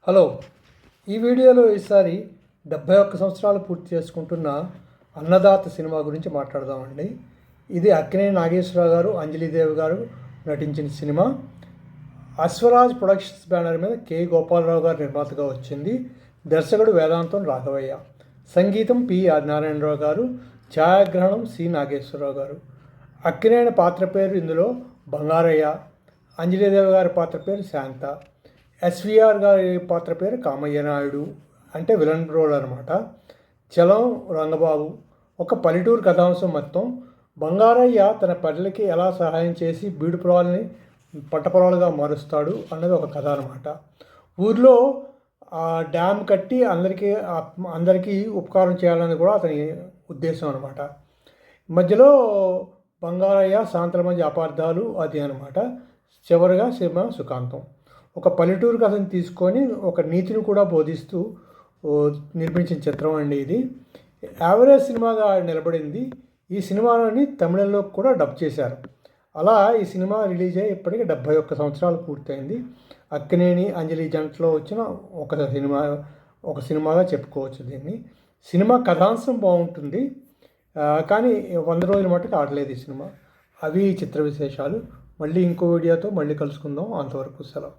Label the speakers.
Speaker 1: Hello, ఈ వీడియోలో ఈసారి 71 సంవత్సరాలు పూర్తి చేసుకుంటున్న అన్నదాత సినిమా గురించి మాట్లాడదామండి. ఇది అక్కినేని నాగేశ్వరరావు గారు, అంజలీదేవి గారు నటించిన సినిమా. అశ్వరాజ్ ప్రొడక్షన్స్ బ్యానర్ మీద కె గోపాలరావు గారు నిర్మాతగా వచ్చింది. దర్శకుడు వేదాంతం రాఘవయ్య, సంగీతం పి నారాయణరావు గారు, ఛాయాగ్రహణం సి నాగేశ్వరరావు గారు. అక్కినేని పాత్ర పేరు ఇందులో బంగారయ్య, అంజలీదేవి గారి పాత్ర పేరు శాంత, ఎస్విఆర్ గారి పాత్ర పేరు కామయ్య నాయుడు, అంటే విలన్ రోల్ అనమాట. చలం రంగబాబు. ఒక పల్లెటూరు కథాంశం మొత్తం. బంగారయ్య తన పల్లెకి ఎలా సహాయం చేసి బీడు పొలాలని పంట పొలాలుగా మారుస్తాడు అన్నది ఒక కథ అనమాట. ఊర్లో డ్యామ్ కట్టి అందరికీ ఉపకారం చేయాలని కూడా అతని ఉద్దేశం అనమాట. మధ్యలో బంగారయ్య శాంతల మధ్య అపార్థాలు అది అనమాట. చివరిగా సినిమా సుఖాంతం. ఒక పల్లెటూరు కథను తీసుకొని ఒక నీతిని కూడా బోధిస్తూ నిర్మించిన చిత్రం అండి ఇది. యావరేజ్ సినిమాగా నిలబడింది. ఈ సినిమాని తమిళంలో కూడా డబ్ చేశారు. అలా ఈ సినిమా రిలీజ్ అయ్యి ఇప్పటికీ 71 సంవత్సరాలు పూర్తయింది. అక్కినేని అంజలి జంటలో వచ్చిన ఒక సినిమాగా చెప్పుకోవచ్చు దీన్ని. సినిమా కథాంశం బాగుంటుంది, కానీ 100 రోజుల మట్టుకు ఆడలేదు ఈ సినిమా. అవి చిత్ర విశేషాలు. మళ్ళీ ఇంకో వీడియోతో మళ్ళీ కలుసుకుందాం. అంతవరకు సెలవు.